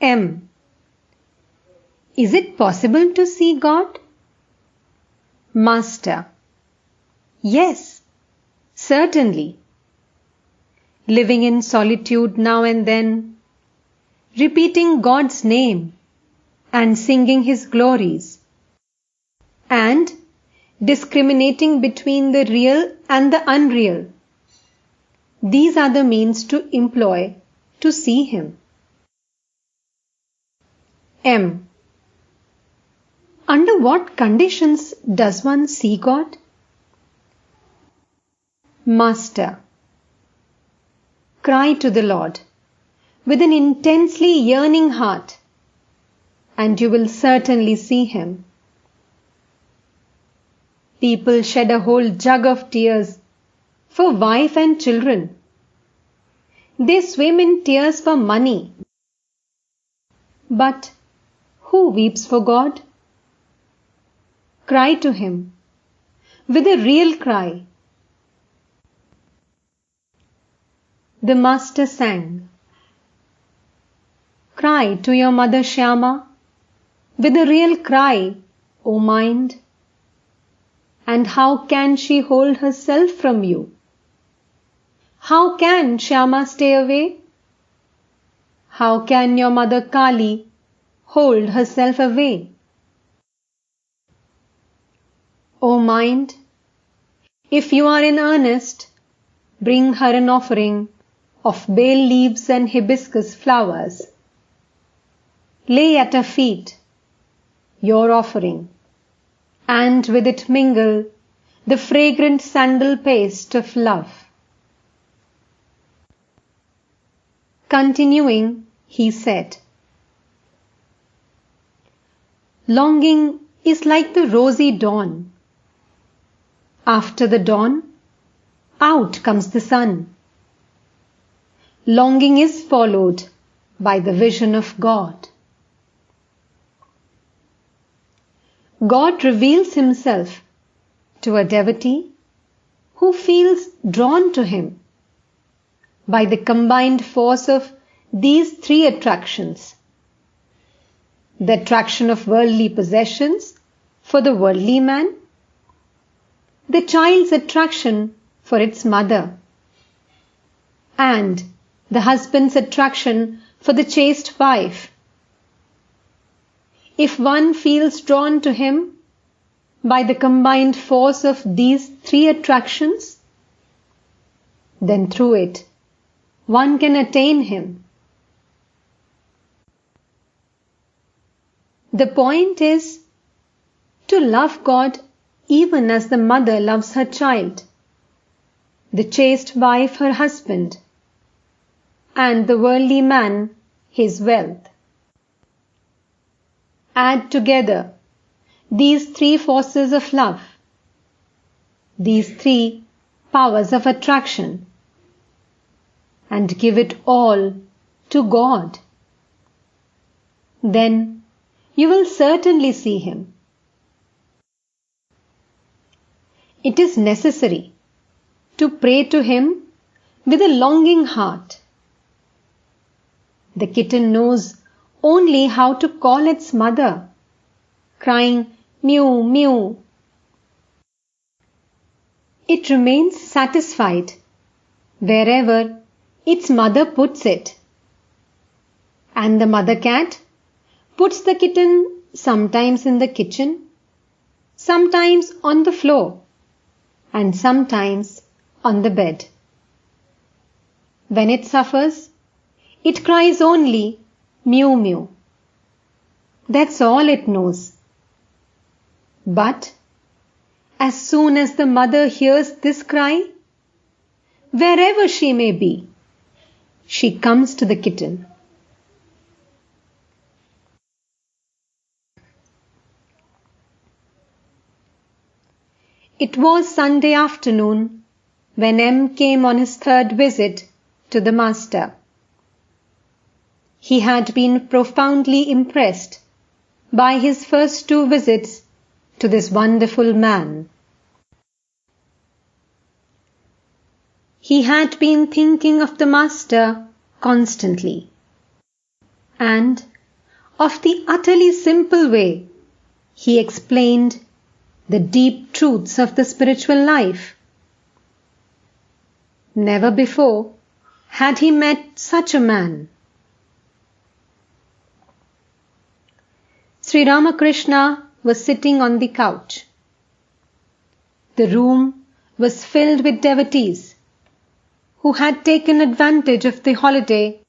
M. Is it possible to see God? Master. Yes, certainly. Living in solitude now and then, repeating God's name and singing His glories, and discriminating between the real and the unreal. These are the means to employ to see Him. M. Under what conditions does one see God? Master. Cry to the Lord with an intensely yearning heart, and you will certainly see Him. People shed a whole jug of tears for wife and children. They swim in tears for money. But who weeps for God? Cry to Him with a real cry. The Master sang, Cry to your mother Shyama with a real cry, O mind. And how can she hold herself from you? How can Shyama stay away? How can your mother Kali hold herself away? O mind, if you are in earnest, bring her an offering of bay leaves and hibiscus flowers. Lay at her feet your offering, and with it mingle the fragrant sandal paste of love. Continuing, he said, Longing is like the rosy dawn. After the dawn, out comes the sun. Longing is followed by the vision of God. God reveals Himself to a devotee who feels drawn to Him by the combined force of these three attractions: the attraction of worldly possessions for the worldly man, the child's attraction for its mother, and the husband's attraction for the chaste wife. If one feels drawn to Him by the combined force of these three attractions, then through it one can attain Him. The point is to love God even as the mother loves her child, the chaste wife her husband, and the worldly man his wealth. Add together these three forces of love, these three powers of attraction, and give it all to God. Then you will certainly see Him. It is necessary to pray to Him with a longing heart. The kitten knows only how to call its mother, crying mew, mew. It remains satisfied wherever its mother puts it. And the mother cat puts the kitten sometimes in the kitchen, sometimes on the floor, and sometimes on the bed. When it suffers, it cries only mew, mew. That's all it knows. But as soon as the mother hears this cry, wherever she may be, she comes to the kitten. It was Sunday afternoon when M came on his third visit to the Master. He had been profoundly impressed by his first two visits to this wonderful man. He had been thinking of the Master constantly, and of the utterly simple way he explained the deep truths of the spiritual life. Never before had he met such a man. Sri Ramakrishna was sitting on the couch. The room was filled with devotees who had taken advantage of the holiday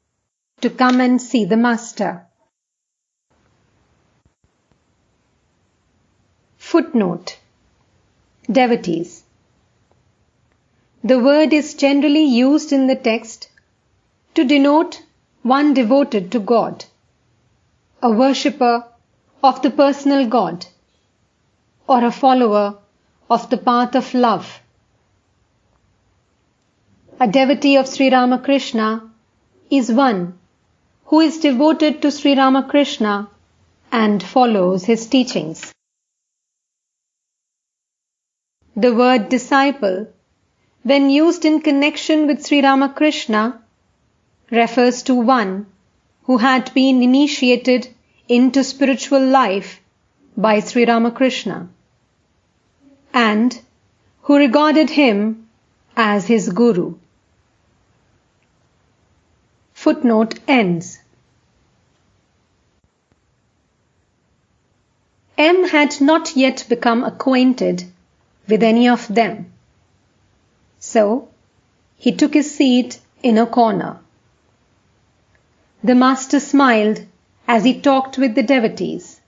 to come and see the Master. Footnote: Devotees. The word is generally used in the text to denote one devoted to God, a worshipper of the personal God, or a follower of the path of love. A devotee of Sri Ramakrishna is one who is devoted to Sri Ramakrishna and follows his teachings. The word disciple, when used in connection with Sri Ramakrishna, refers to one who had been initiated into spiritual life by Sri Ramakrishna and who regarded him as his guru. Footnote ends. M had not yet become acquainted with any of them, so he took his seat in a corner. The Master smiled as he talked with the devotees.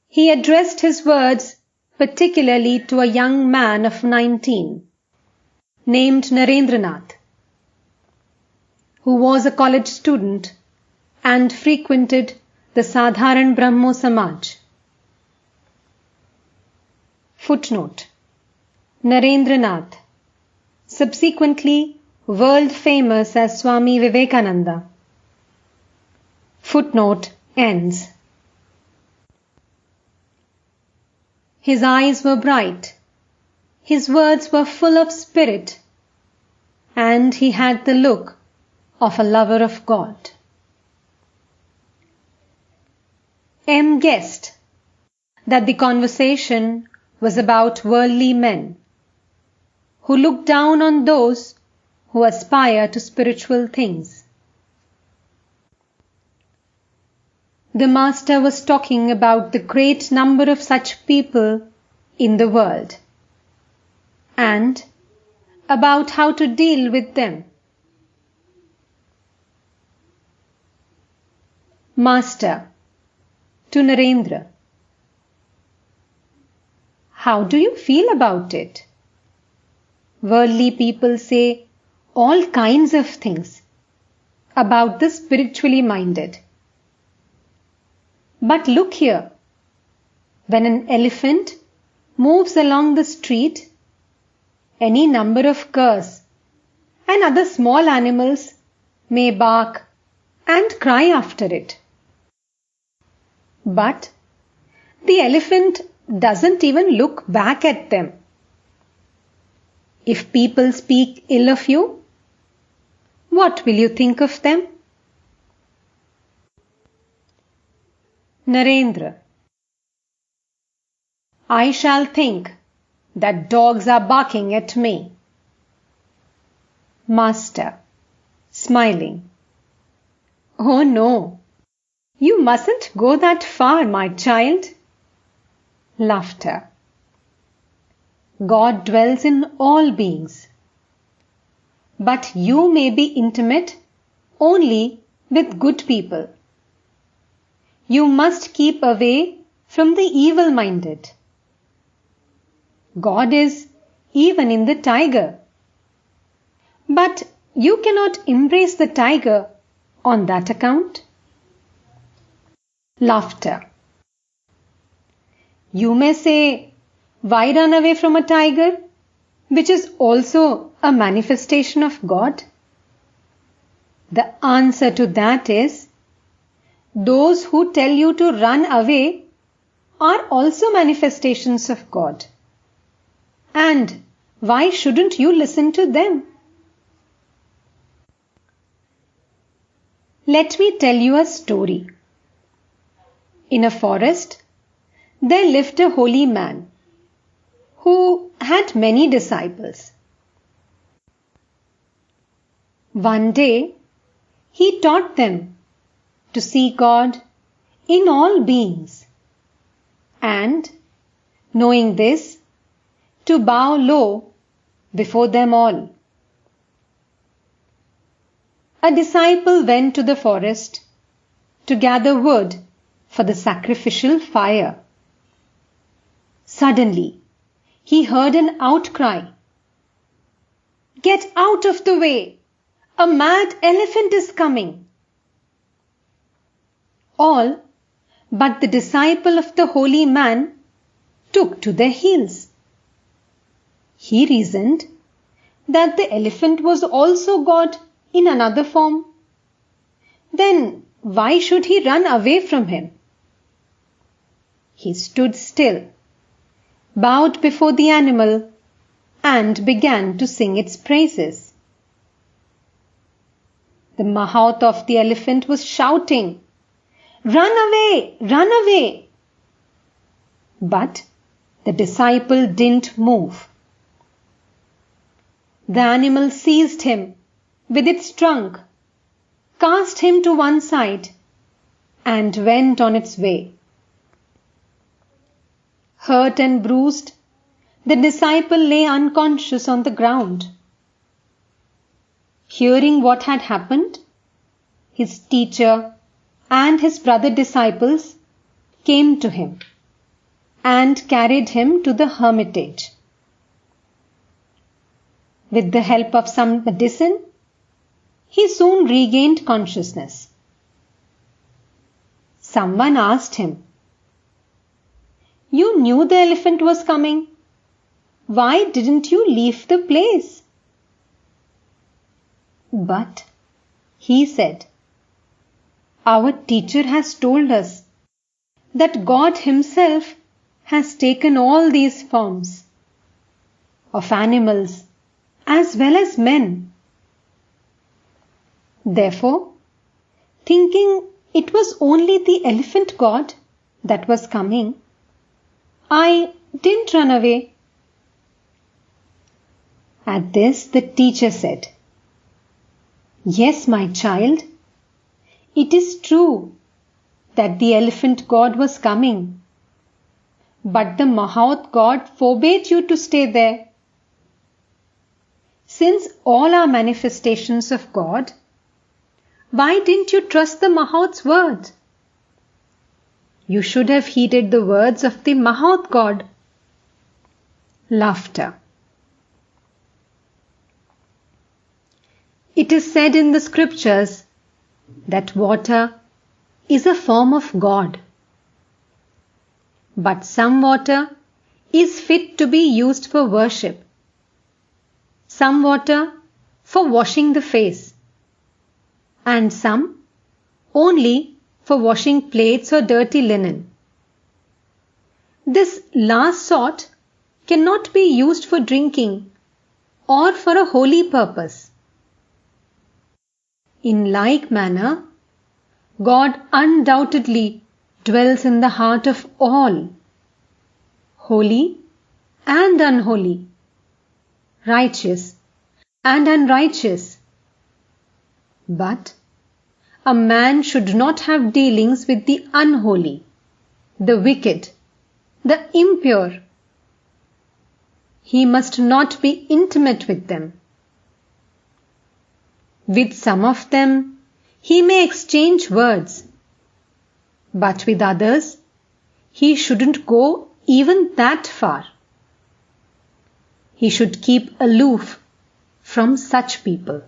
He addressed his words particularly to a young man of 19, named Narendranath, who was a college student and frequented the Sadharan Brahmo Samaj. Footnote: Narendranath, subsequently world famous as Swami Vivekananda. Footnote ends. His eyes were bright, his words were full of spirit, and he had the look of a lover of God. M guessed that the conversation was about worldly men who look down on those who aspire to spiritual things. The Master was talking about the great number of such people in the world and about how to deal with them. Master to Narendra: How do you feel about it? Worldly people say all kinds of things about the spiritually minded. But look here, when an elephant moves along the street, any number of curs and other small animals may bark and cry after it. But the elephant doesn't even look back at them. If people speak ill of you, what will you think of them? Narendra: I shall think that dogs are barking at me. Master, smiling: Oh no, you mustn't go that far, my child. Laughter. God dwells in all beings, but you may be intimate only with good people. You must keep away from the evil-minded. God is even in the tiger, but you cannot embrace the tiger on that account. Laughter. You may say, why run away from a tiger, which is also a manifestation of God? The answer to that is, those who tell you to run away are also manifestations of God. And why shouldn't you listen to them? Let me tell you a story In a forest, there lived a holy man who had many disciples. One day, he taught them to see God in all beings and, knowing this, to bow low before them all. A disciple went to the forest to gather wood for the sacrificial fire. Suddenly, he heard an outcry. "Get out of the way! A mad elephant is coming!" All but the disciple of the holy man took to their heels. He reasoned that the elephant was also God in another form. Then why should he run away from him? He stood still, bowed before the animal, and began to sing its praises. The mahout of the elephant was shouting, "Run away! Run away!" But the disciple didn't move. The animal seized him with its trunk, cast him to one side, and went on its way. Hurt and bruised, the disciple lay unconscious on the ground. Hearing what had happened, his teacher and his brother disciples came to him and carried him to the hermitage. With the help of some medicine, he soon regained consciousness. Someone asked him, "You knew the elephant was coming. Why didn't you leave the place?" But he said, "Our teacher has told us that God Himself has taken all these forms of animals as well as men. Therefore, thinking it was only the elephant God that was coming, I didn't run away." At this, the teacher said, "Yes, my child, it is true that the elephant God was coming, but the mahout God forbade you to stay there. Since all are manifestations of God, why didn't you trust the mahout's word? You should have heeded the words of the mahout God." Laughter. It is said in the scriptures that water is a form of God. But some water is fit to be used for worship, some water for washing the face, and some only for washing plates or dirty linen. This last sort cannot be used for drinking or for a holy purpose. In like manner, God undoubtedly dwells in the heart of all, holy and unholy, righteous and unrighteous. But a man should not have dealings with the unholy, the wicked, the impure. He must not be intimate with them. With some of them he may exchange words, but with others he shouldn't go even that far. He should keep aloof from such people.